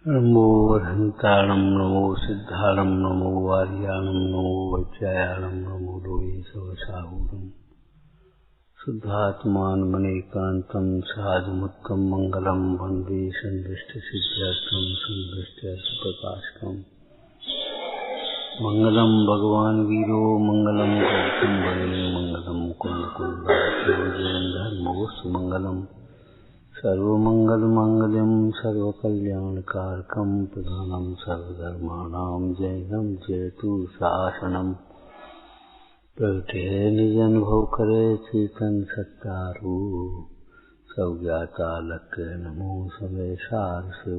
नमो वरहंताणं नमो सिद्धाणं नमो वार्याणं नमो वज्रायाणं नमो लोये सवसाहूरम् शुद्धात्मानमनेकान्तं साधुमुत्तम मंगलम वन्दे सन्दृष्टसिद्ध्यर्थं सन्दृष्ट्यर्थप्रकाशकम् मंगलम भगवान वीरो मंगलम गौतम बले मंगलम कुंदकुंडधर्मोऽस्तु मंगलम सर्वमंगलमांगल्यं सर्वकल्याणकारकं प्रधानं सर्वधर्माणां जयं जयतु शासनम् प्रगटे निजनुभव करे चेतन सत्तारू सब ज्ञाता लक्ष्य नमो समय सार से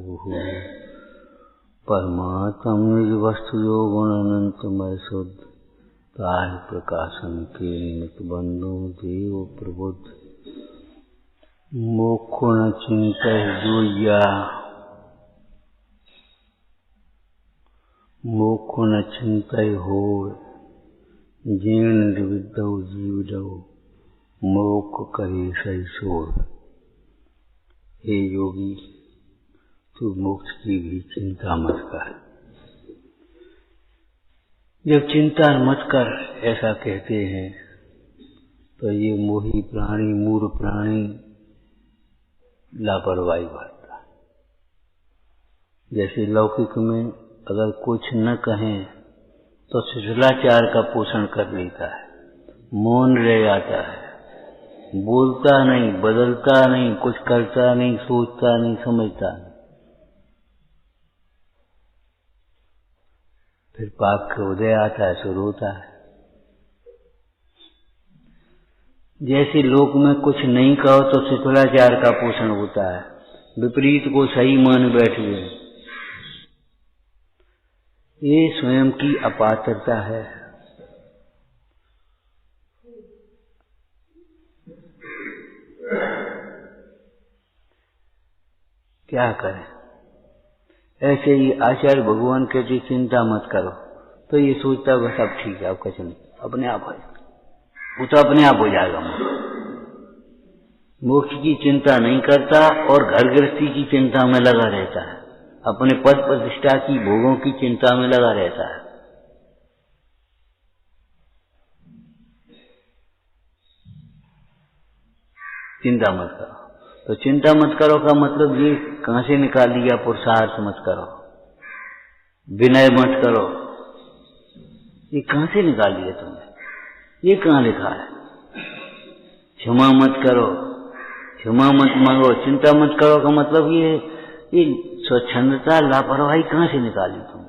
परमात्म निज वस्तु जो गुण अनंतमय शुद्ध ताहि प्रकाशन के निमित्त बंधु देव प्रबुद्ध मोक्ष न चिंतहि जोइया मोक्ष न चिंतहि होय जीर्ण निर्विद्यौ जीवदौ मोक्ष करे सही सोय। हे योगी, तू मोक्ष की भी चिंता मत कर। जब चिंता मत कर ऐसा कहते हैं तो ये मोही प्राणी मूढ़ प्राणी लापरवाही बरतता है। जैसे लौकिक में अगर कुछ न कहें तो शिष्टाचार का पोषण कर लेता है, मौन रह जाता है, बोलता नहीं, बदलता नहीं, कुछ करता नहीं, सोचता नहीं, समझता नहीं। फिर पाप का उदय आता है, शुरू होता है। जैसे लोक में कुछ नहीं कहो तो शिष्टाचार का पोषण होता है, विपरीत को सही मान बैठे। ये स्वयं की अपात्रता है। क्या करें? ऐसे ही आचार्य भगवान कहते चिंता मत करो, तो ये सोचता है सब ठीक है, अब कुछ नहीं, अपने आप है, वो तो अपने आप हो जाएगा। मोक्ष की चिंता नहीं करता और घर गृहस्थी की चिंता में लगा रहता है, अपने पद प्रतिष्ठा की भोगों की चिंता में लगा रहता है। चिंता मत करो। तो चिंता मत करो का मतलब ये कहां से निकाल लिया? पुरुषार्थ मत करो, विनय मत करो, ये कहां से निकाल लिया तुमने? ये कहां लिखा है? क्षमा मत करो, क्षमा मत मांगो, चिंता मत करो का मतलब ये स्वच्छंदता लापरवाही कहां से निकाली तुम?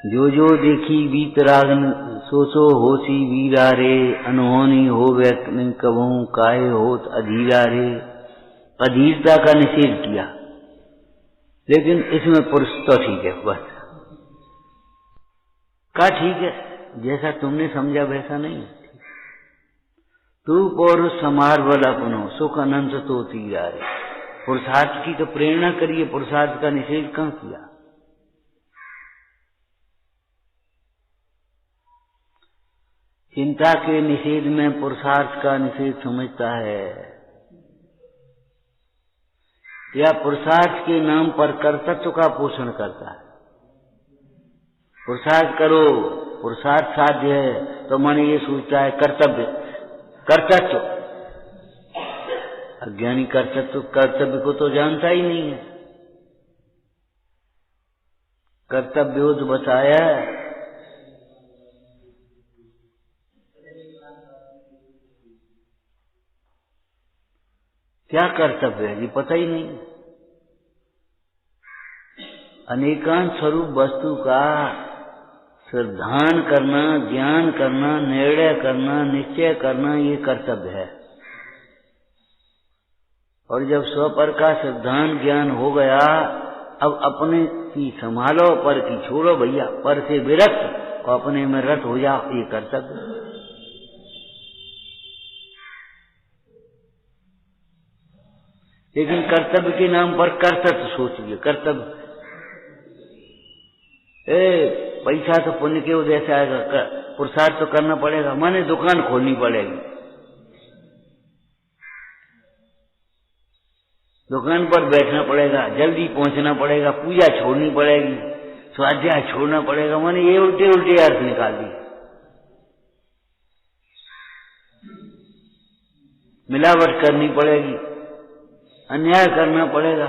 जो जो देखी वीतरागन सो सो होसी वीरा रे, अनहोनी हो व्यक्त नहीं कबहू काहे होत अधीरा रे। अधीरता का निषेध किया, लेकिन इसमें पुरुष तो ठीक है, बस का ठीक है, जैसा तुमने समझा वैसा नहीं। तू पौरुष समार बल अपनो सुख अनंत तो तीरा रे। पुरुषार्थ की तो प्रेरणा करिए, पुरुषार्थ का निषेध कहां किया? चिंता के निषेध में पुरुषार्थ का निषेध समझता है, या पुरुषार्थ के नाम पर कर्तृत्व का पोषण करता है। पुरुषार्थ करो, पुरुषार्थ साध्य है तो मन ये सोचता है कर्तव्य, कर्तव्य। अज्ञानी कर्तव्य को तो जानता ही नहीं है। कर्तव्य तो बताया, क्या कर्तव्य है ये पता ही नहीं। अनेकांत स्वरूप वस्तु का श्रद्धान करना, ज्ञान करना, निर्णय करना, निश्चय करना, ये कर्तव्य है। और जब स्वपर का श्रद्धान ज्ञान हो गया, अब अपने की संभालो, पर की छोड़ो भैया, पर से विरक्त और अपने में रत हो जाओ, ये कर्तव्य। लेकिन कर्तव्य के नाम पर कर्तव्य सोचिए, कर्तव्य पैसा तो पुण्य के उदय से आएगा, पुरुषार्थ तो करना पड़ेगा, माने दुकान खोलनी पड़ेगी। दुकान पर बैठना पड़ेगा, जल्दी पहुंचना पड़ेगा, पूजा छोड़नी पड़ेगी, स्वाध्याय छोड़ना पड़ेगा। मैंने ये उल्टे उल्टे अर्थ निकाल दिए। मिलावट करनी पड़ेगी, अन्याय करना पड़ेगा।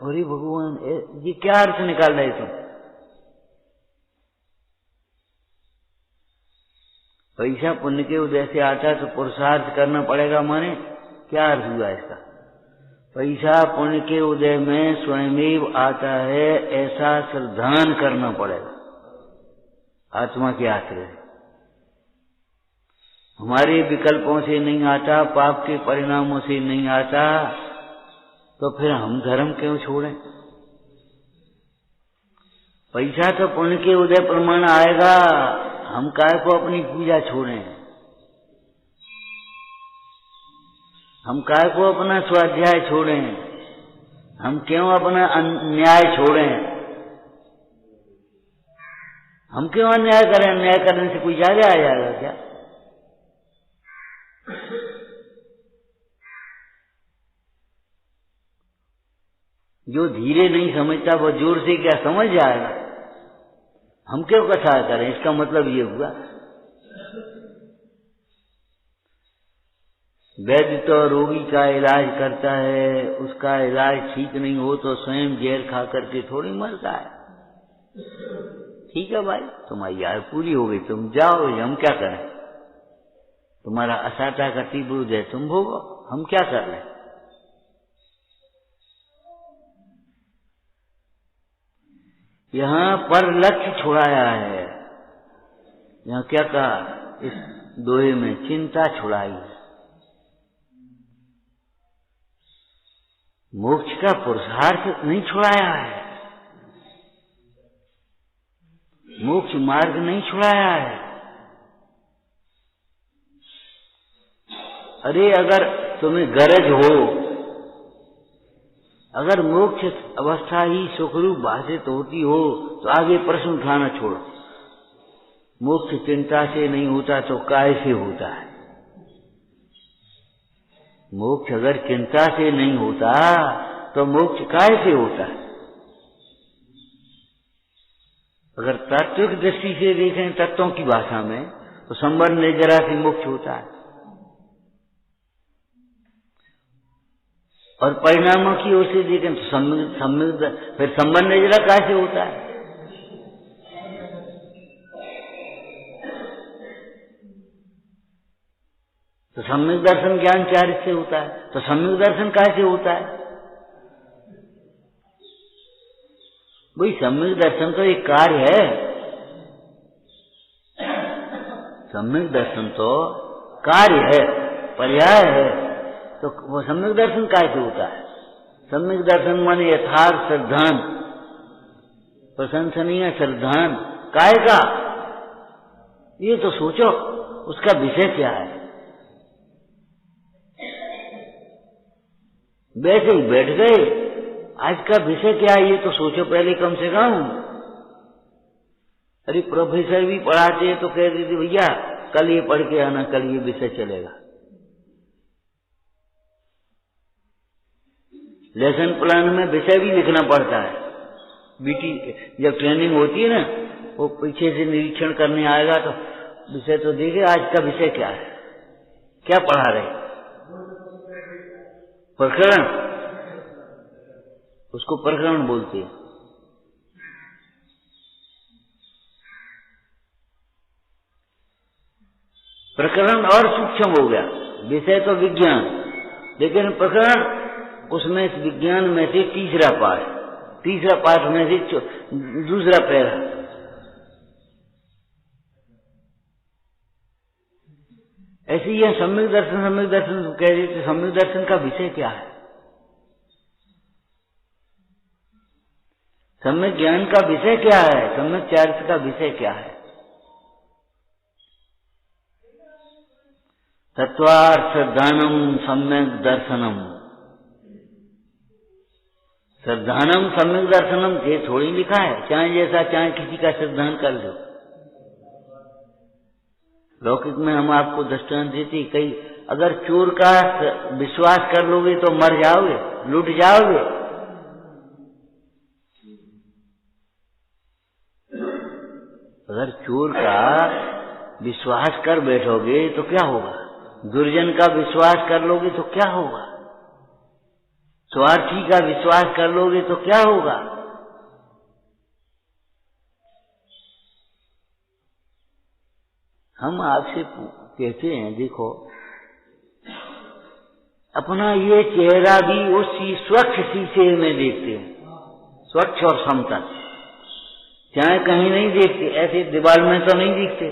अरे भगवान, ये क्या अर्थ निकाल रहे तुम? पैसा पुण्य के उदय से आता तो पुरुषार्थ करना पड़ेगा। माने क्या अर्थ हुआ इसका? पैसा पुण्य के उदय में स्वयमेव आता है, ऐसा श्रद्धान करना पड़ेगा आत्मा के आश्रय। हमारे विकल्पों से नहीं आता, पाप के परिणामों से नहीं आता, तो फिर हम धर्म क्यों छोड़ें? पैसा तो पुण्य के उदय प्रमाण आएगा, हम काय को अपनी पूजा छोड़ें? हम काय को अपना स्वाध्याय छोड़ें? हम क्यों अपना अन्याय छोड़ें? हम क्यों अन्याय करें? अन्याय करने से कोई ज्यादा आ जाएगा क्या? जो धीरे नहीं समझता वो जोर से क्या समझ जाएगा? हम क्यों कथा करें? इसका मतलब ये हुआ, वैद्य तो रोगी का इलाज करता है, उसका इलाज ठीक नहीं हो तो स्वयं जहर खा करके थोड़ी मरता है। ठीक है भाई, तुम्हारी आयु पूरी हो गई, तुम जाओ, हम क्या करें? तुम्हारा असाटा का तीव्र है, तुम भोगो, हम क्या कर रहे हैं? यहाँ पर लक्ष्य छुड़ाया है। यहाँ क्या कहा इस दोहे में? चिंता छुड़ाई है। मोक्ष का पुरुषार्थ नहीं छुड़ाया है, मोक्ष मार्ग नहीं छुड़ाया है। अरे अगर तुम्हें गरज हो, अगर मोक्ष अवस्था ही सुखरूप भाषित होती हो तो आगे प्रश्न उठाना छोड़ो। मोक्ष चिंता से नहीं होता तो काय से होता है? मोक्ष अगर चिंता से नहीं होता तो मोक्ष काय से होता है? अगर तात्विक दृष्टि से देखें, तत्वों की भाषा में, तो संबंध निर्जरा से मोक्ष होता है। और परिणामों की ओर से देखें तो फिर संबंध निर्जरा कैसे होता है? तो सम्यक दर्शन ज्ञान चारित्र से होता है, तो सम्यक दर्शन कैसे होता है? वही सम्यक दर्शन तो एक कार्य है। सम्यक दर्शन तो कार्य है, पर्याय है। तो वो सम्यक दर्शन कैसे होता है? सम्यक दर्शन माने यथार्थ श्रद्धान, प्रशंसनीय श्रद्धान काय का? ये तो सोचो, उसका विषय क्या है? वैसे ही बैठ गए, आज का विषय क्या है ये तो सोचो पहले कम से कम। अरे प्रोफेसर भी पढ़ाते हैं तो कह देते भैया कल ये पढ़ के आना, कल ये विषय चलेगा। लेसन प्लान में विषय भी लिखना पड़ता है। बीटी जब ट्रेनिंग होती है ना, वो पीछे से निरीक्षण करने आएगा तो विषय तो देखे आज का विषय क्या है, क्या पढ़ा रहे। प्रकरण, उसको प्रकरण बोलते हैं। प्रकरण और सूक्ष्म हो गया, विषय तो विज्ञान, लेकिन प्रकरण उसमें विज्ञान में से तीसरा पाठ में से दूसरा पैरा। ऐसे ही सम्यक दर्शन कह रहे थे। सम्यक दर्शन का विषय क्या है? सम्यक ज्ञान का विषय क्या है? सम्यक चारित्र का विषय क्या है? तत्वार्थ श्रद्धानम सम्यक दर्शनम। श्रद्धानम सम्यक दर्शनम ये थोड़ी लिखा है, चाहे जैसा चाहे किसी का श्रद्धान कर लो। लौकिक में हम आपको दृष्टांत देते, कई अगर चोर का विश्वास कर लोगे तो मर जाओगे, लूट जाओगे। अगर चोर का विश्वास कर बैठोगे तो क्या होगा, दुर्जन का विश्वास कर लोगे तो क्या होगा, स्वार्थी का विश्वास कर लोगे तो क्या होगा। हम आपसे कहते हैं, देखो अपना ये चेहरा भी उसी स्वच्छ शीशे में देखते हैं, स्वच्छ और समतल, चाहे कहीं नहीं देखते, ऐसे दीवार में तो नहीं दिखते।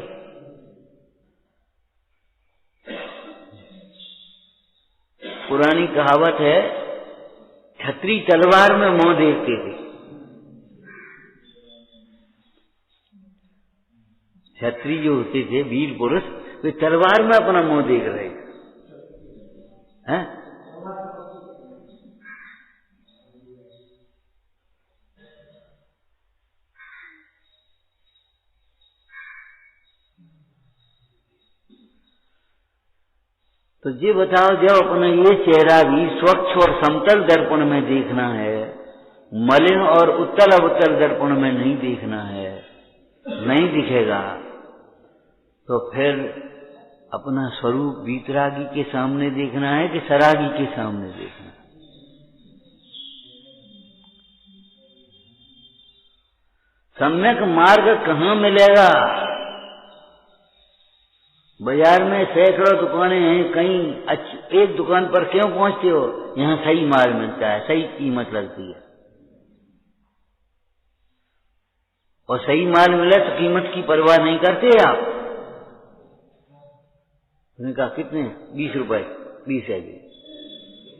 पुरानी कहावत है, छतरी तलवार में मुंह देखते थे। छतरी जो होते थे वीर पुरुष, वे तलवार में अपना मुंह देख रहे हैं। तो ये बताओ, जब अपना ये चेहरा भी स्वच्छ और समतल दर्पण में देखना है, मलिन और उत्तल अवतल दर्पण में नहीं देखना है, नहीं दिखेगा, तो फिर अपना स्वरूप वीतरागी के सामने देखना है कि सरागी के सामने देखना है। सम्यक मार्ग कहाँ मिलेगा? बाजार में सैकड़ों दुकानें हैं, कहीं एक दुकान पर क्यों पहुंचते हो? यहाँ सही माल मिलता है, सही कीमत लगती है, और सही माल मिले तो कीमत की परवाह नहीं करते आप। उन्होंने कहा कितने? 20 रुपए, 20 है जी,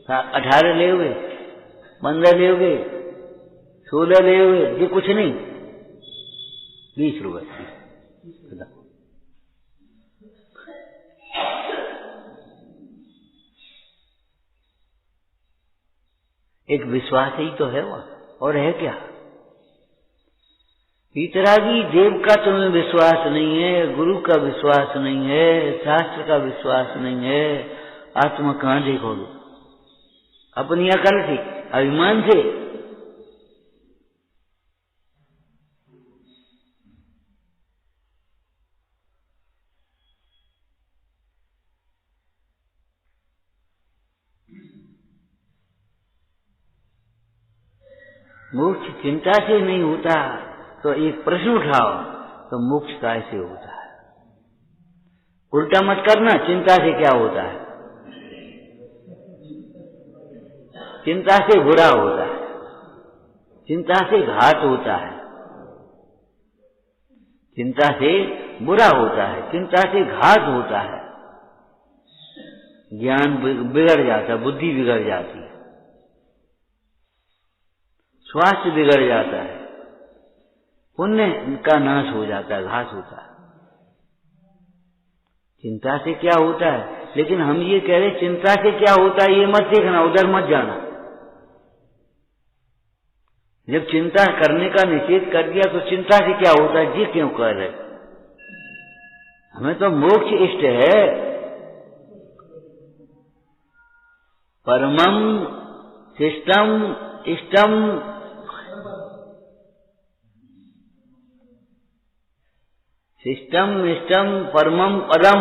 18 ले हुए, 15 ले हुए, 16 ले हुए, ये कुछ नहीं, 20 रुपए। एक विश्वास ही तो है वह, और है क्या? वीतरागी देव का तुम्हें विश्वास नहीं है, गुरु का विश्वास नहीं है, शास्त्र का विश्वास नहीं है, आत्मा कहां देखोगे? अपनी अकल से, अभिमान से। मोक्ष चिंता से नहीं होता, तो एक प्रश्न उठाओ, तो मोक्ष कैसे होता है? उल्टा मत करना, चिंता से क्या होता है? चिंता से बुरा होता है, चिंता से घात होता है, चिंता से बुरा होता है, चिंता से घात होता है, ज्ञान बिगड़ जाता है, बुद्धि बिगड़ जाती है, स्वास्थ्य बिगड़ जाता है, पुण्य का नाश हो जाता है, घास होता है। चिंता से क्या होता है? लेकिन हम ये कह रहे चिंता से क्या होता है ये मत देखना, उधर मत जाना। जब चिंता करने का निषेध कर दिया तो चिंता से क्या होता है ये क्यों कह रहे? हमें तो मोक्ष इष्ट है। परमम शिष्टम इष्टम, शिष्टम इष्टम परमम पदम,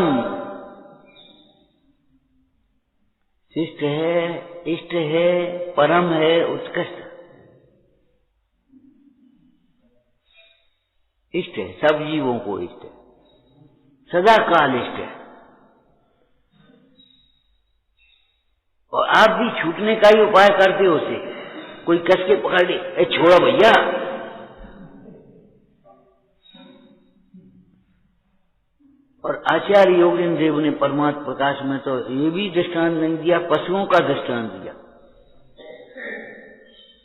शिष्ट है, इष्ट है, परम है, उत्कृष्ट इष्ट है, सब जीवों को इष्ट है, सदा काल इष्ट है। और आप भी छूटने का ही उपाय करते हो, उसे कोई कस के पकड़ ले, ए छोड़ो भैया। और आचार्य योगेंद्र देव ने परमात्म प्रकाश में तो ये भी दृष्टांत नहीं दिया, पशुओं का दृष्टांत दिया।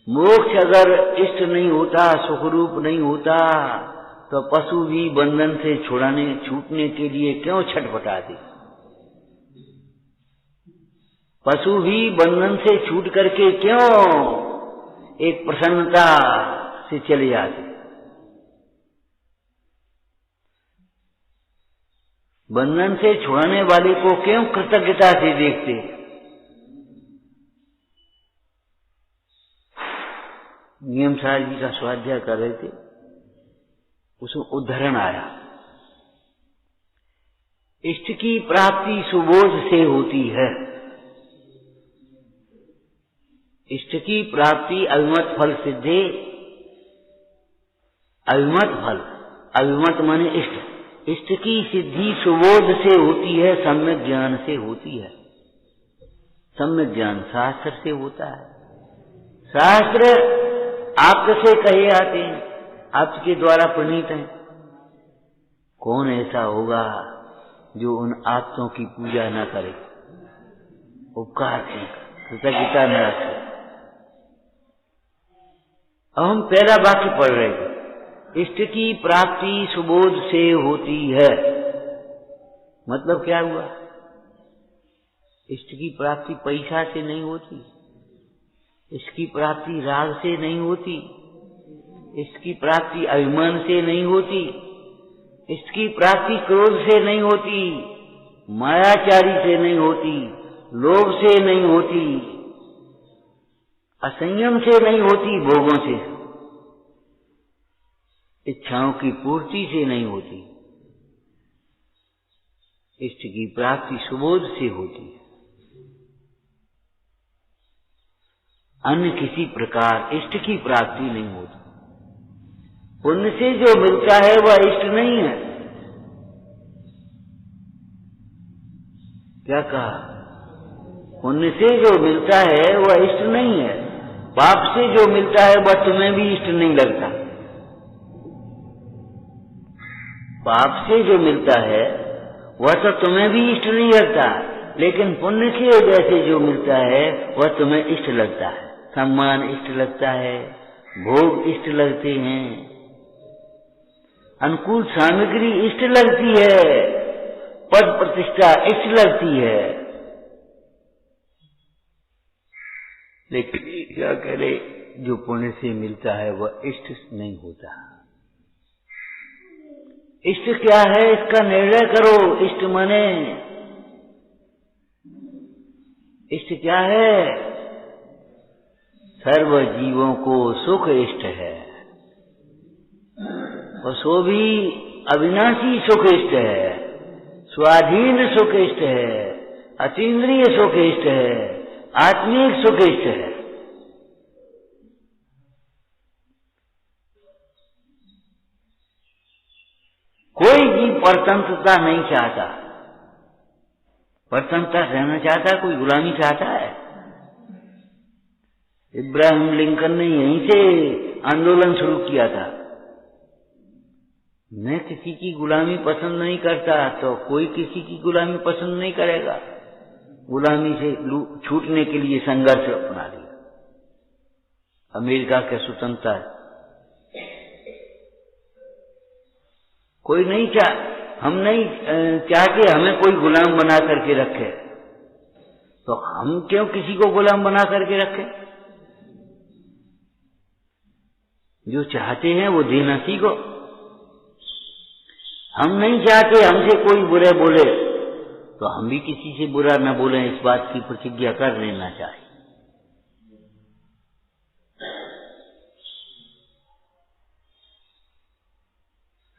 मोक्ष अगर इष्ट नहीं होता, सुखरूप नहीं होता, तो पशु भी बंधन से छूटने के लिए क्यों छटपटाते? पशु भी बंधन से छूट करके क्यों एक प्रसन्नता से चले जाते? बंधन से छुड़ाने वाले को क्यों कृतज्ञता से देखते? नियम साहब जी का स्वाध्याय कर रहे थे, उसमें उदाहरण आया, इष्ट की प्राप्ति सुबोध से होती है। इष्ट की प्राप्ति अभिमत फल सिद्धे, अभिमत फल, अभिमत माने इष्ट, इष्ट की सिद्धि सुबोध से होती है, सम्यक ज्ञान से होती है। सम्यक ज्ञान शास्त्र से होता है। शास्त्र आपसे कहे आते हैं, आपके द्वारा प्रणीत हैं। कौन ऐसा होगा जो उन आप्तों की पूजा न करे, उपकार न करे, कृतज्ञता न रखे? अब हम पहला वाक्य पढ़ रहे थे, इष्ट की प्राप्ति सुबोध से होती है। मतलब क्या हुआ? इष्ट की प्राप्ति पैसा से नहीं होती, इसकी प्राप्ति राग से नहीं होती, इसकी प्राप्ति अभिमान से नहीं होती, इसकी प्राप्ति क्रोध से नहीं होती, मायाचारी से नहीं होती, लोभ से नहीं होती, असंयम से नहीं होती, भोगों से, इच्छाओं की पूर्ति से नहीं होती। इष्ट की प्राप्ति सुबोध से होती है। अन्य किसी प्रकार इष्ट की प्राप्ति नहीं होती। पुण्य से जो मिलता है वह इष्ट नहीं है। क्या कहा? पुण्य से जो मिलता है वह इष्ट नहीं है। पाप से जो मिलता है वह तुम्हें भी इष्ट नहीं लगता। पाप से जो मिलता है वह तो तुम्हें भी इष्ट नहीं लगता, लेकिन पुण्य से जैसे जो मिलता है वह तुम्हें इष्ट लगता है। सम्मान इष्ट लगता है, भोग इष्ट लगते हैं, अनुकूल सामग्री इष्ट लगती है, पद प्रतिष्ठा इष्ट लगती है। लेकिन क्या करे, जो पुण्य से मिलता है वह इष्ट नहीं होता। इष्ट क्या है इसका निर्णय करो। इष्ट माने इष्ट क्या है? सर्व जीवों को सुख इष्ट है, और सो भी अविनाशी सुख इष्ट है, स्वाधीन सुख इष्ट है, अतीन्द्रिय सुख इष्ट है, आत्मिक सुख इष्ट है। कोई जीव परतंत्रता नहीं चाहता। परतंत्रता रहना चाहता, कोई गुलामी चाहता है? इब्राहिम लिंकन ने यहीं से आंदोलन शुरू किया था, मैं किसी की गुलामी पसंद नहीं करता, तो कोई किसी की गुलामी पसंद नहीं करेगा। गुलामी से छूटने के लिए संघर्ष अपना लिया। अमेरिका के स्वतंत्रता कोई नहीं हम नहीं चाहते हमें कोई गुलाम बना करके रखे, तो हम क्यों किसी को गुलाम बना करके रखें? जो चाहते हैं वो देना सीखो। हम नहीं चाहते हमसे कोई बुरे बोले, तो हम भी किसी से बुरा न बोलें, इस बात की प्रतिज्ञा कर लेना चाहिए।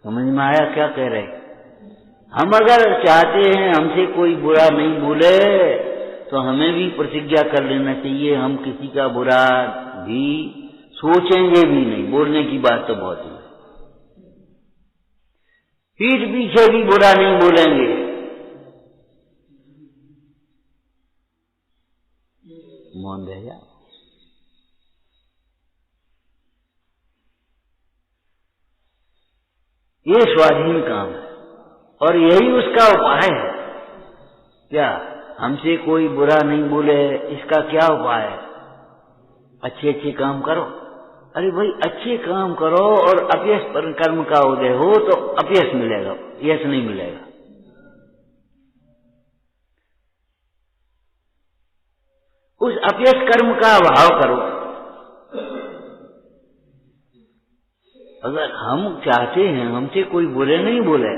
समझ में आया क्या कह रहे? हम अगर चाहते हैं हमसे कोई बुरा नहीं बोले, तो हमें भी प्रतिज्ञा कर लेना चाहिए हम किसी का बुरा भी सोचेंगे भी नहीं। बोलने की बात तो बहुत है, पीठ पीछे भी बुरा नहीं बोलेंगे। मौन रह जाओ। ये स्वाधीन काम है, और यही उसका उपाय है। क्या हमसे कोई बुरा नहीं बोले, इसका क्या उपाय है? अच्छे अच्छे काम करो। अरे भाई, अच्छे काम करो और अपयश पर कर्म का उदय हो तो अपयश मिलेगा, यश नहीं मिलेगा। उस अपयश कर्म का अभाव करो। अगर हम चाहते हैं हमसे कोई बुरे नहीं बोले,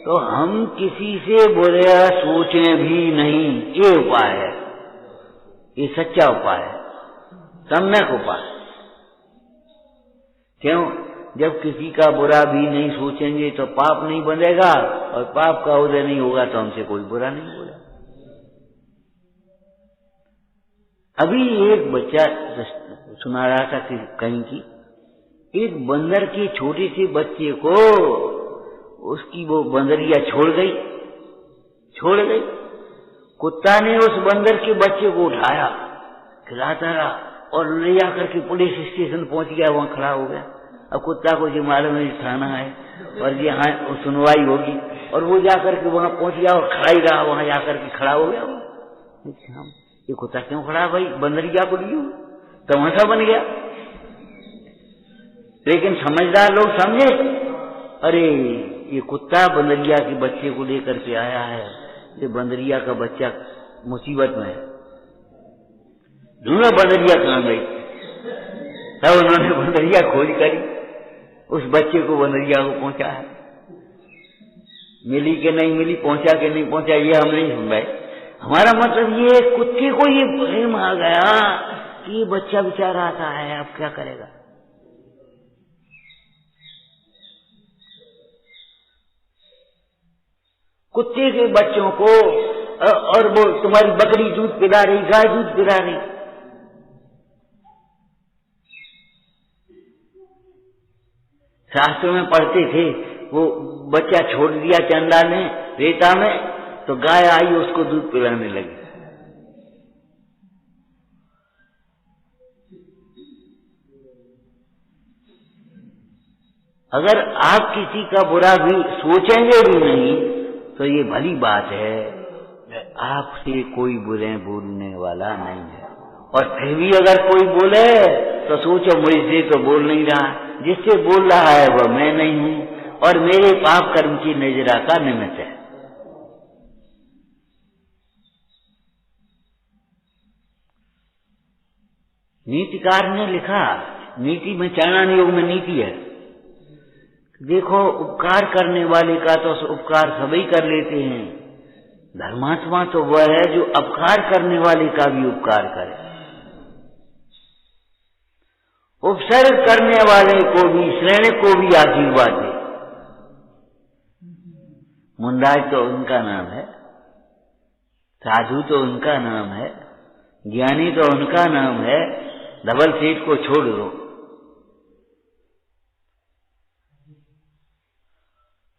तो हम किसी से बुरा सोचें भी नहीं, ये उपाय है, ये सच्चा उपाय है, सम्यक उपाय। क्यों? जब किसी का बुरा भी नहीं सोचेंगे तो पाप नहीं बनेगा, और पाप का उदय नहीं होगा तो हमसे कोई बुरा नहीं बोला। अभी एक बच्चा सुना रहा था कि कहीं की एक बंदर के छोटे से बच्चे को उसकी वो बंदरिया छोड़ गई। कुत्ता ने उस बंदर के बच्चे को उठाया, खिलाता रहा और ले जाकर के पुलिस स्टेशन पहुंच गया, वहां खड़ा हो गया। अब कुत्ता को जो मालूम है थाना है और यहाँ सुनवाई होगी, और वो जाकर के वहां पहुंच गया और खड़ा ही रहा, वहां जाकर के खड़ा हो गया। ये कुत्ता क्यों खड़ा भाई, बंदरिया को लियो, तमाशा बन गया। लेकिन समझदार लोग समझे, अरे ये कुत्ता बंदरिया के बच्चे को लेकर के आया है, ये बंदरिया का बच्चा मुसीबत में है, ढूंढो बंदरिया कहाँ गई। तब उन्होंने बंदरिया खोज करी, उस बच्चे को बंदरिया को पहुंचाया। मिली कि नहीं मिली, पहुंचा कि नहीं पहुंचा, ये हम नहीं सुन रहे। हमारा मतलब ये कुत्ते को ये प्रेम आ गया कि ये बच्चा बेचारा आता है, अब क्या करेगा। कुत्ते के बच्चों को, और वो तुम्हारी बकरी दूध पिला रही, गाय दूध पिला रही, शास्त्र में पढ़ते थे, वो बच्चा छोड़ दिया चंदा ने रेता में, तो गाय आई उसको दूध पिलाने लगी। अगर आप किसी का बुरा भी सोचेंगे भी नहीं तो ये भली बात है, आपसे कोई बुरे बोलने वाला नहीं है। और फिर भी अगर कोई बोले तो सोचो मुझसे तो बोल नहीं रहा, जिससे बोल रहा है वह मैं नहीं हूं और मेरे पाप कर्म की नजरा का निमित्त है। नीतिकार ने लिखा, नीति में चाणक्य योग में नीति है, देखो उपकार करने वाले का तो उपकार सभी कर लेते हैं, धर्मात्मा तो वह है जो अपकार करने वाले का भी उपकार करे, उपसर्ग करने वाले को भी, श्रेणी को भी आशीर्वाद दे। मुंडाज तो उनका नाम है, साधु तो उनका नाम है, ज्ञानी तो उनका नाम है, डबल सीट को छोड़ दो।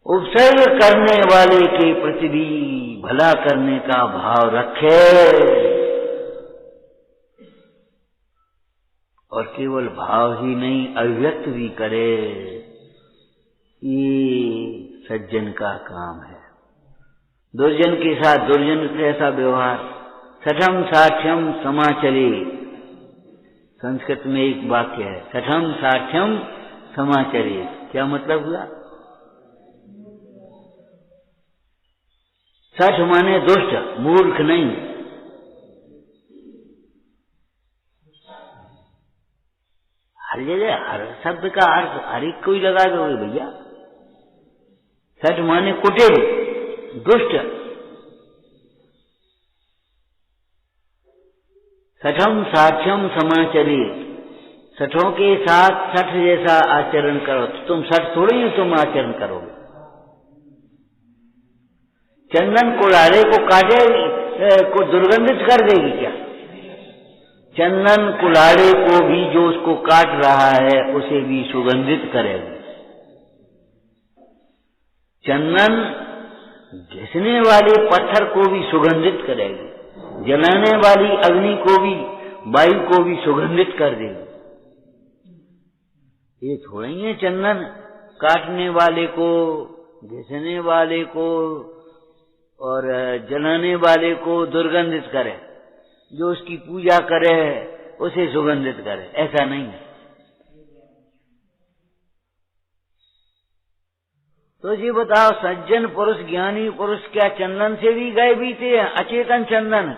उपसर्ग करने वाले के प्रति भी भला करने का भाव रखे और केवल भाव ही नहीं अभिव्यक्त भी करे, ये सज्जन का काम है। दुर्जन के साथ दुर्जन कैसा व्यवहार, सठम साक्ष्यम समाचले, संस्कृत में एक वाक्य है, सठम साक्ष्यम समाचले। क्या मतलब हुआ? सठ माने दुष्ट, मूर्ख नहीं। हर जगह हर शब्द का अर्थ हर एक कोई लगा दोगे भैया। सठ माने कुटिल, दुष्ट। सठम साक्ष्यम समाचरी, सठों के साथ सठ जैसा आचरण करो। तुम सठ थोड़ी ही तुम आचरण करोगे। चंदन कुल्हाड़े को काटेगी, को दुर्गंधित कर देगी क्या? चंदन कुल्हाड़े को भी जो उसको काट रहा है उसे भी सुगंधित करेगी। चंदन घिसने वाले पत्थर को भी सुगंधित करेगी, जलाने वाली अग्नि को भी, वायु को भी सुगंधित कर देगी। ये थोड़ी है चंदन काटने वाले को, घिसने वाले को और जलाने वाले को दुर्गंधित करे, जो उसकी पूजा करे उसे सुगंधित करे, ऐसा नहीं है। तो जी बताओ, सज्जन पुरुष ज्ञानी पुरुष क्या चंदन से भी गए बीते हैं? अचेतन चंदन।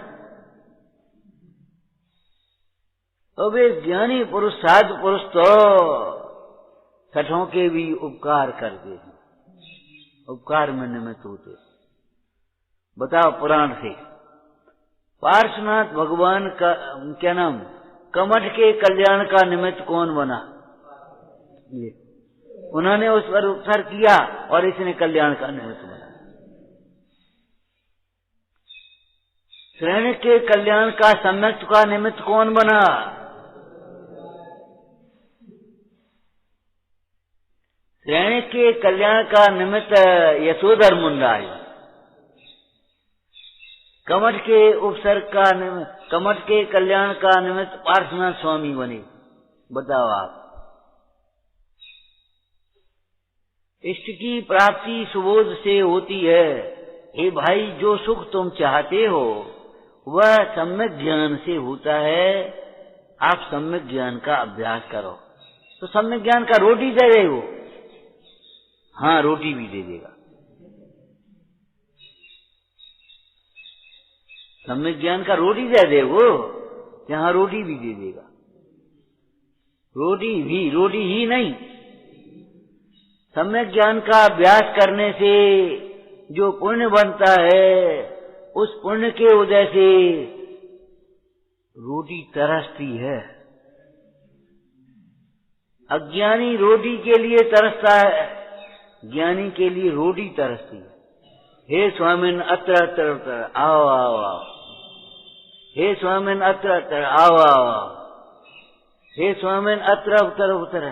तो वे ज्ञानी पुरुष साधु पुरुष तो सठों के भी उपकार करते हैं, उपकार में निमित्त होते। बताओ पुराण से, पार्श्वनाथ भगवान का क्या नाम, कमठ के कल्याण का निमित्त कौन बना? ये उन्होंने उस पर उपचार किया और इसने कल्याण का निमित्त बना। श्रेणी के कल्याण का सम्यक्त का निमित्त कौन बना? श्रेणी के कल्याण का निमित्त यशोधर मुंडा है। कमठ के उपसर्ग का निमित्त, कमठ के कल्याण का निमित्त पार्श्वनाथ स्वामी बने। बताओ आप, इष्ट की प्राप्ति सुबोध से होती है। हे भाई, जो सुख तुम चाहते हो वह सम्यक ज्ञान से होता है। आप सम्यक ज्ञान का अभ्यास करो तो सम्यक ज्ञान का रोटी दे रहे हो। हाँ, रोटी भी दे देगा। सम्यक ज्ञान का रोटी दे दे वो, यहाँ रोटी भी दे देगा। रोटी ही नहीं, सम्यक ज्ञान का अभ्यास करने से जो पुण्य बनता है, उस पुण्य के उदय से रोटी तरसती है। अज्ञानी रोटी के लिए तरसता है, ज्ञानी के लिए रोटी तरसती है। हे स्वामिन अत्र अत्र अत्र आओ आओ आओ, हे स्वामिन अत्र अत्र आओ आओ, हे स्वामिन अत्र अत्र अत्र।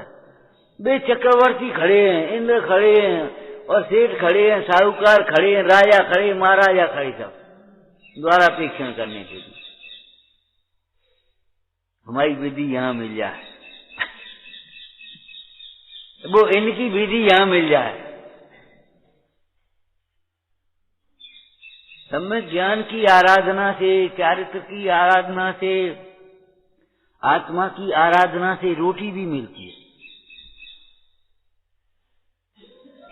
वे चक्रवर्ती खड़े हैं, इंद्र खड़े हैं और सेठ खड़े हैं, साहूकार खड़े हैं, राजा खड़े, महाराजा खड़े, सब द्वारा प्रेक्षण करने के लिए। हमारी विधि यहाँ मिल जाए, वो इनकी विधि यहाँ मिल जाए। सम्यक ज्ञान की आराधना से, चारित्र की आराधना से, आत्मा की आराधना से रोटी भी मिलती है।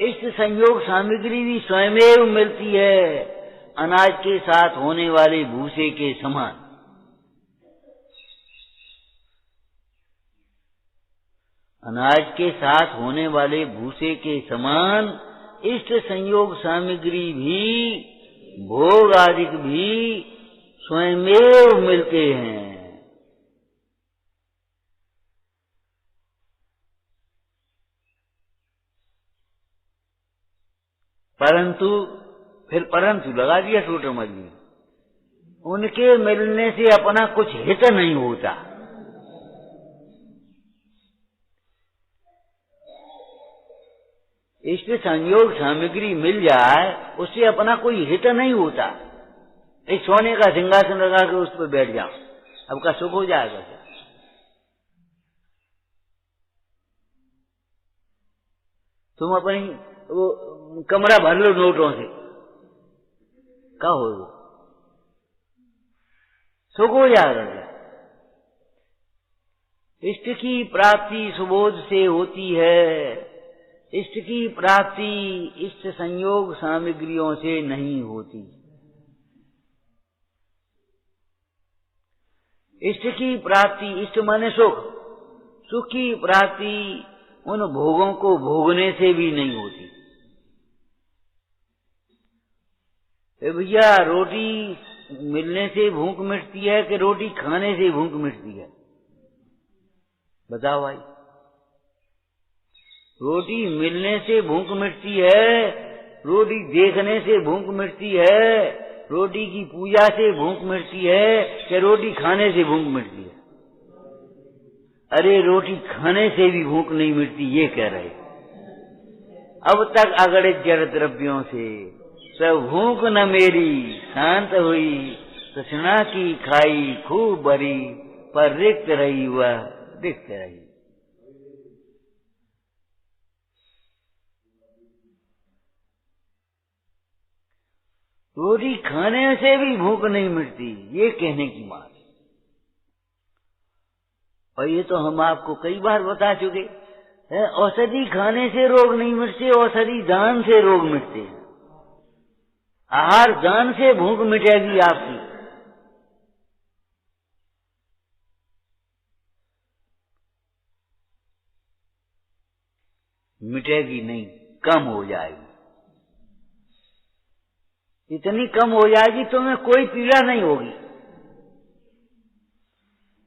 इष्ट संयोग सामग्री भी स्वयमेव मिलती है, अनाज के साथ होने वाले भूसे के समान। अनाज के साथ होने वाले भूसे के समान इष्ट संयोग सामग्री भी, भोग आदि भी स्वयमेव मिलते हैं। परंतु, फिर परंतु लगा दिया टोटर मजबूर, उनके मिलने से अपना कुछ हित नहीं होता। इष्ट संयोग सामग्री मिल जाए उससे अपना कोई हित नहीं होता। इस सोने का सिंहासन लगा के उस पर बैठ जाओ, अब का सुख हो जाएगा। तुम अपनी वो कमरा भर लो नोटों से, क्या हो, सुख हो जाएगा। इष्ट की प्राप्ति सुबोध से होती है। इष्ट की प्राप्ति इष्ट संयोग सामग्रियों से नहीं होती। इष्ट की प्राप्ति, इष्ट माने सुख, सुख की प्राप्ति उन भोगों को भोगने से भी नहीं होती। भैया, रोटी मिलने से भूख मिटती है कि रोटी खाने से भूख मिटती है? बताओ भाई। रोटी मिलने से भूख मिटती है, रोटी देखने से भूख मिटती है, रोटी की पूजा से भूख मिटती है कि रोटी खाने से भूख मिटती है? अरे, रोटी खाने से भी भूख नहीं मिटती, ये कह रहे। अब तक अगड़े जड़ द्रव्यों से सब भूख न मेरी शांत हुई, तृष्णा की खाई खूब भरी, पर रिक्त रही वह रिक्त रही। रोटी खाने से भी भूख नहीं मिटती, ये कहने की बात। और ये तो हम आपको कई बार बता चुके हैं, औषधि खाने से रोग नहीं मिटते, औषधि दान से रोग मिटते हैं। आहार दान से भूख मिटेगी आपकी। मिटेगी नहीं, कम हो जाएगी। इतनी कम हो जाएगी तुम्हें कोई पीड़ा नहीं होगी।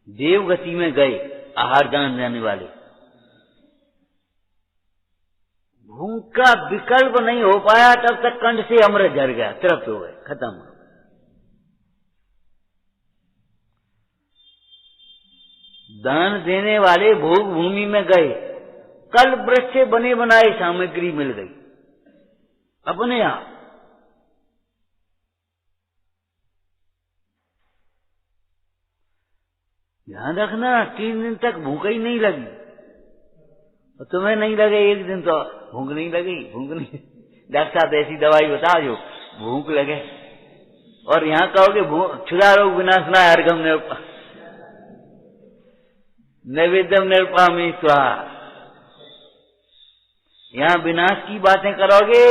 देवगति में गए आहार दान देने वाले, भूख का विकल्प नहीं हो पाया, तब तक कंठ से अमृत झर गया, तृप्त हो गए, खत्म। दान देने वाले भोग भूमि में गए, कल वृक्ष से बने बनाए सामग्री मिल गई अपने आप। ध्यान रखना, 3 दिन तक भूख ही नहीं लगी, और तुम्हें नहीं लगे एक दिन तो भूख नहीं लगी, भूख नहीं। डॉक्टर साहब ऐसी दवाई बता जो भूख लगे, और यहाँ कहोगे क्षुधा रोग विनाशनाय हरगम नैवेद्यम निरुपमामि स्वाहा। यहाँ विनाश की बातें करोगे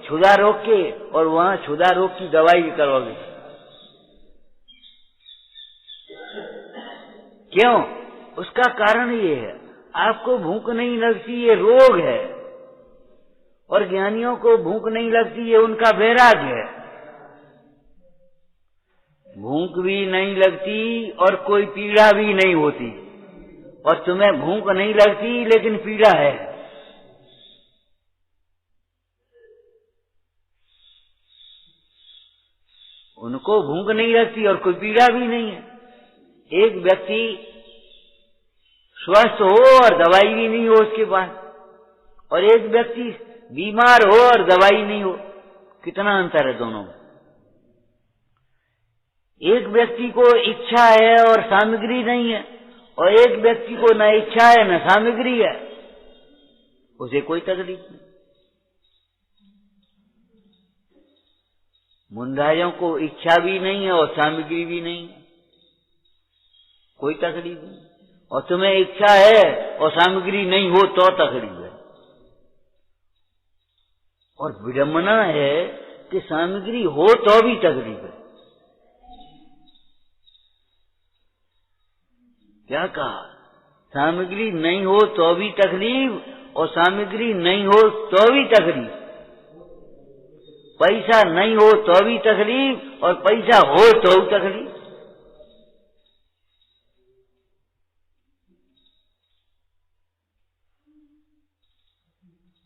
क्षुधा रोग के, और वहाँ क्षुधा रोग की दवाई भी करोगे। क्यों? उसका कारण ये है, आपको भूख नहीं लगती, ये रोग है, और ज्ञानियों को भूख नहीं लगती, ये उनका वैराग्य है। भूख भी नहीं लगती और कोई पीड़ा भी नहीं होती, और तुम्हें भूख नहीं लगती लेकिन पीड़ा है। उनको भूख नहीं लगती और कोई पीड़ा भी नहीं है। एक व्यक्ति स्वस्थ हो और दवाई भी नहीं हो उसके पास, और एक व्यक्ति बीमार हो और दवाई नहीं हो, कितना अंतर है दोनों में। एक व्यक्ति को इच्छा है और सामग्री नहीं है, और एक व्यक्ति को न इच्छा है न सामग्री है, उसे कोई तकलीफ नहीं। मुंडाइयों को इच्छा भी नहीं है और सामग्री भी नहीं है, कोई तकलीफ नहीं। और तुम्हें इच्छा है और सामग्री नहीं हो तो तकलीफ है। और विडंबना है कि सामग्री हो तो भी तकलीफ है। क्या कहा? सामग्री नहीं हो तो भी तकलीफ, और सामग्री नहीं हो तो भी तकलीफ। पैसा नहीं हो तो भी तकलीफ, और पैसा हो तो भी तकलीफ।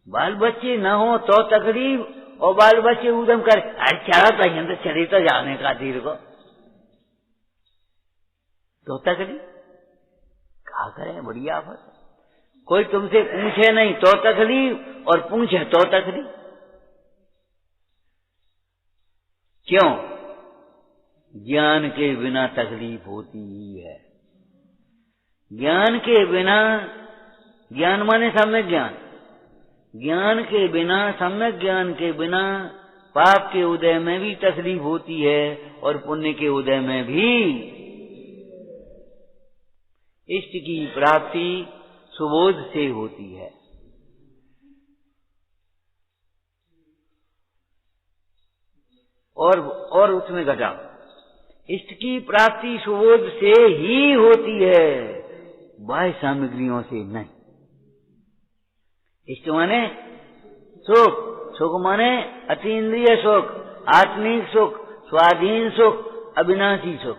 बाल बच्चे न हो तो तकलीफ, और बाल बच्चे उदम करे चला तो चले तो जाने का तीर को, तो तकलीफ। क्या करें, बड़ी आफत। कोई तुमसे पूछे नहीं तो तकलीफ, और पूछे तो तकलीफ। क्यों? ज्ञान के बिना तकलीफ होती ही है। ज्ञान के बिना, ज्ञान माने सम्यक ज्ञान, ज्ञान के बिना, सम्यक ज्ञान के बिना पाप के उदय में भी तकलीफ होती है, और पुण्य के उदय में भी। इष्ट की प्राप्ति सुबोध से होती है। और उसमें घटा, इष्ट की प्राप्ति सुबोध से ही होती है, बाह्य सामग्रियों से नहीं। इष्ट माने सुख, सुख माने अतीन्द्रिय सुख, आत्मिक सुख, स्वाधीन सुख, अविनाशी सुख।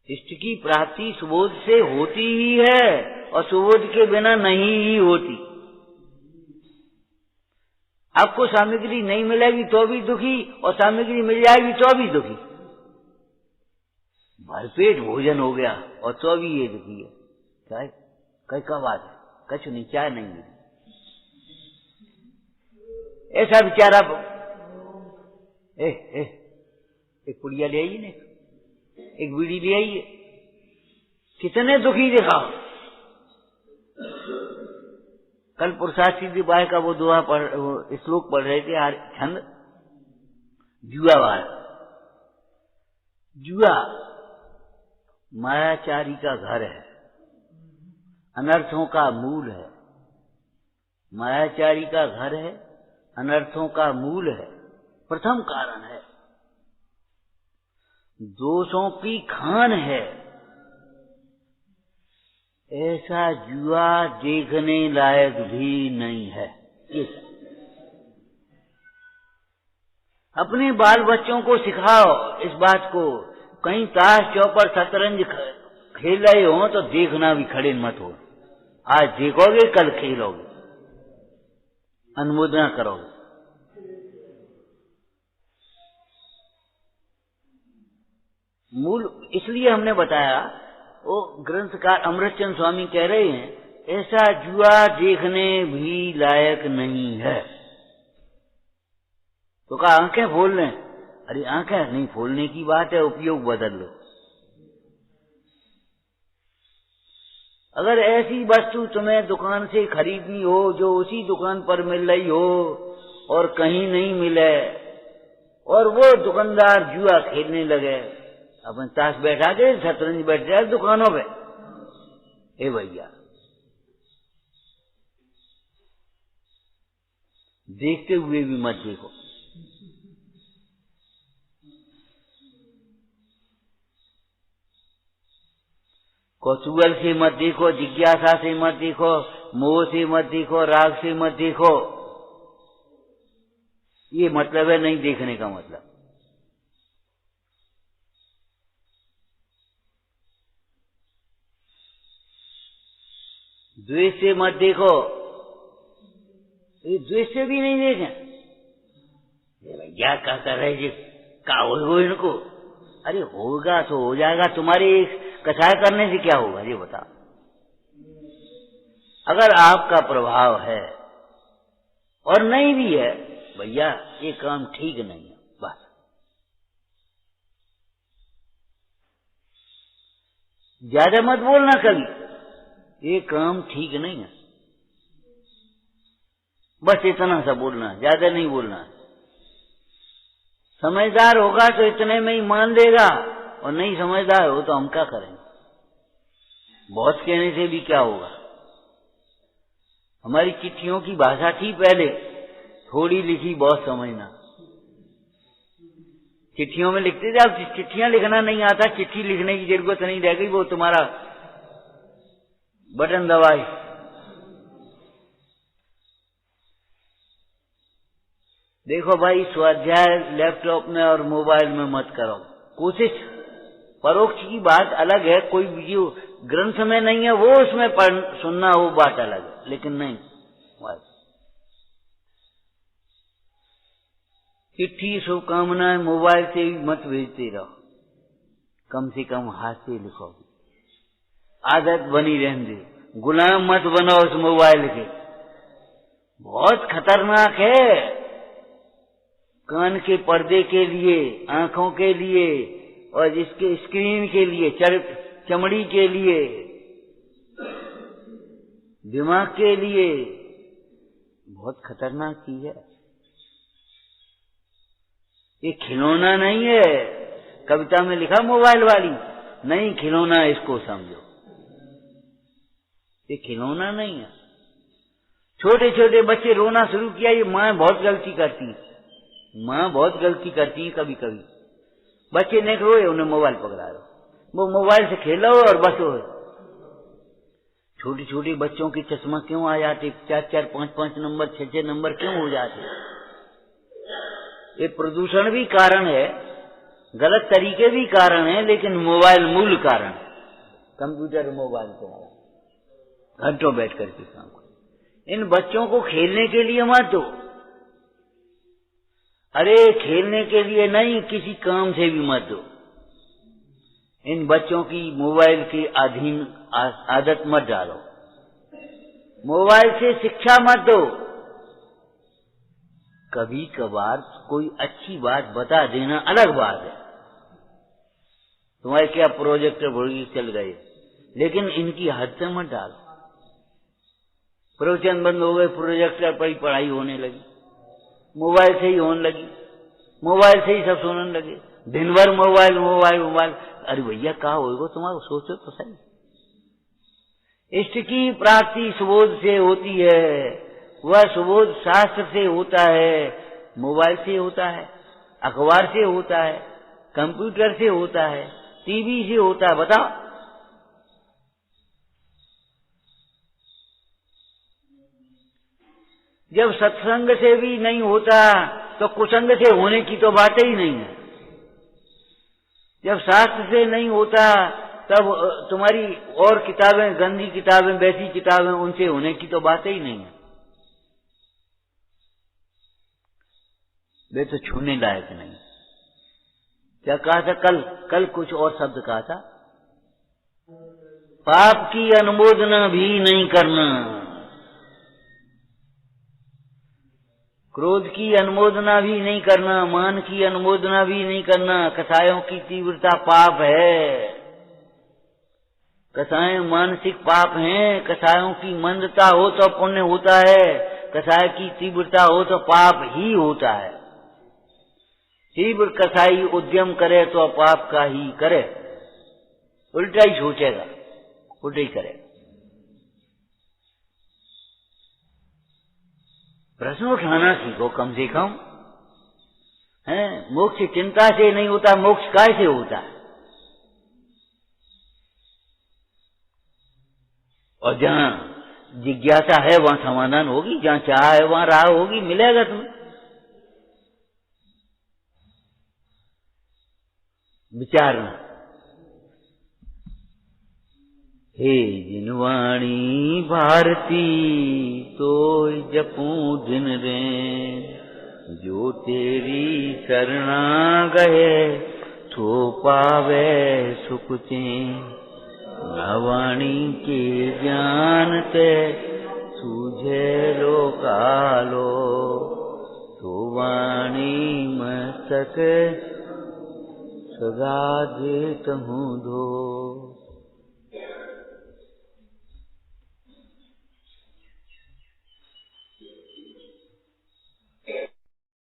इष्ट की प्राप्ति सुबोध से होती ही है, और सुबोध के बिना नहीं ही होती। आपको सामग्री नहीं मिलेगी तो भी दुखी, और सामग्री मिल जाएगी तो भी दुखी। भरपेट भोजन हो गया और तो भी ये दुखी है। क्या है? कई का बात है, कछ नहीं, चाय नहीं मिली। ऐसा बेचारा एक पुड़िया ले आइए, एक बीड़ी ले आइए, कितने दुखी देखा। कल पुरुषार्थ सिद्धि बाई का वो दुआ वो श्लोक पढ़ रहे थे, छंद जुआवार। जुआ मायाचारी का घर है, अनर्थों का मूल है। मायाचारी का घर है, अनर्थों का मूल है, प्रथम कारण है। दोषों की खान है, ऐसा जुआ देखने लायक भी नहीं है। अपने बाल बच्चों को सिखाओ इस बात को। कहीं ताश चौपड़ शतरंज खेल रहे हो तो देखना भी खड़े मत हो। आज देखोगे कल खेलोगे, अनुमोदना करोगे। मूल इसलिए हमने बताया, वो ग्रंथकार अमृतचंद स्वामी कह रहे हैं ऐसा जुआ देखने भी लायक नहीं है। तो कहा आंखें फोल लें। अरे आंखें नहीं फोलने की बात है, उपयोग बदल लो। अगर ऐसी वस्तु तुम्हें दुकान से खरीदनी हो जो उसी दुकान पर मिल रही हो और कहीं नहीं मिले, और वो दुकानदार जुआ खेलने लगे, अपन ताश बैठा के शतरंज बैठ जाए दुकानों पे, ए भैया देखते हुए भी मत देखो। कौतूहल से मत देखो, जिज्ञासा से मत देखो, मोह से मत देखो, राग से मत देखो। ये मतलब है नहीं देखने का मतलब। द्वेष से मत देखो, ये द्वेष से भी नहीं देखें। भैया क्या कर रहे जी, क्या होगा इनको? अरे होगा तो हो जाएगा, तुम्हारे कसाय करने से क्या होगा ये बता। अगर आपका प्रभाव है और नहीं भी है, भैया ये काम ठीक नहीं है, बस। ज्यादा मत बोलना कभी, ये काम ठीक नहीं है, बस इतना सा बोलना, ज्यादा नहीं बोलना। समझदार होगा तो इतने में ही मान लेगा, और नहीं समझदार हो तो हम क्या करेंगे? बहुत कहने से भी क्या होगा? हमारी चिट्ठियों की भाषा थी पहले, थोड़ी लिखी बहुत समझना। चिट्ठियों में लिखते थे, अब चिट्ठियां लिखना नहीं आता, चिट्ठी लिखने की जरूरत नहीं रह गई, वो तुम्हारा बटन दबाए। देखो भाई, स्वाध्याय लैपटॉप में और मोबाइल में मत करो। कोशिश, परोक्ष की बात अलग है, कोई वीडियो ग्रंथ में नहीं है वो उसमें सुनना, वो बात अलग है, लेकिन नहीं चिट्ठी शुभकामनाएं मोबाइल से भी मत भेजते रहो, कम से कम हाथ से लिखो। आदत बनी रहने दे, गुलाम मत बनो उस मोबाइल के, बहुत खतरनाक है। कान के पर्दे के लिए, आंखों के लिए, और इसके स्क्रीन के लिए, चमड़ी के लिए, दिमाग के लिए बहुत खतरनाक चीज है। ये खिलौना नहीं है। कविता में लिखा मोबाइल वाली, नहीं खिलौना इसको समझो, ये खिलौना नहीं है। छोटे छोटे बच्चे रोना शुरू किया, ये माँ बहुत गलती करती है, माँ बहुत गलती करती है। कभी कभी बच्चे नहीं रोए, उन्हें मोबाइल पकड़ा दो, वो मोबाइल से खेलो और बस हो। छोटे छोटे बच्चों के चश्मा क्यों आ जाते, 4-4, 5-5 नंबर, 6-6 नंबर क्यों हो जाते? ये प्रदूषण भी कारण है, गलत तरीके भी कारण है, लेकिन मोबाइल मूल कारण। कंप्यूटर मोबाइल को घंटों बैठ करके काम करो। इन बच्चों को खेलने के लिए मत दो। अरे खेलने के लिए नहीं, किसी काम से भी मत दो। इन बच्चों की मोबाइल की अधीन आदत मत डालो। मोबाइल से शिक्षा मत दो। कभी कभार कोई अच्छी बात बता देना अलग बात है। तुम्हारे क्या प्रोजेक्टर भोगी चल गए, लेकिन इनकी हद से मत डालो। प्रवचन बंद हो गए, प्रोजेक्टर पर ही पढ़ाई होने लगी, मोबाइल से ही होने लगी, मोबाइल से ही सब सुनने लगे, दिन भर मोबाइल मोबाइल मोबाइल। अरे भैया क्या होगा तुम्हारा, सोचो तो सही। इष्ट की प्राप्ति सुबोध से होती है, वह सुबोध शास्त्र से होता है, मोबाइल से होता है, अखबार से होता है, कंप्यूटर से होता है, टीवी से होता है। बताओ, जब सत्संग से भी नहीं होता तो कुसंग से होने की तो बात ही नहीं है। जब शास्त्र से नहीं होता तब तुम्हारी और किताबें, गंदी किताबें, वैसी किताबें, उनसे होने की तो बात ही नहीं है। वे तो छूने लायक नहीं। क्या कहा था कल कुछ और शब्द कहा था, पाप की अनुमोदना भी नहीं करना, क्रोध की अनुमोदना भी नहीं करना, मान की अनुमोदना भी नहीं करना। कसायों की तीव्रता पाप है, कसाय मानसिक पाप हैं। कसायों की मंदता हो तो पुण्य होता है, कसाय की तीव्रता हो तो पाप ही होता है। तीव्र कसाई उद्यम करे तो पाप का ही करे, उल्टा ही सोचेगा, उल्टा ही करेगा। प्रश्न उठाना सीखो कम से कम, है। मोक्ष चिंता से नहीं होता, मोक्ष कैसे होता है? और जहां जिज्ञासा है वहां समाधान होगी, जहां चाह है वहां राह होगी, मिलेगा तुम्हें। विचारना। हे जिनवाणी भारती तो जपूं दिन रे, जो तेरी शरणा गए तो पावे सुख चैन। वाणी के ज्ञान ते सूझे लोकालो, तो वाणी मस्तक सदा देत हूँ धो।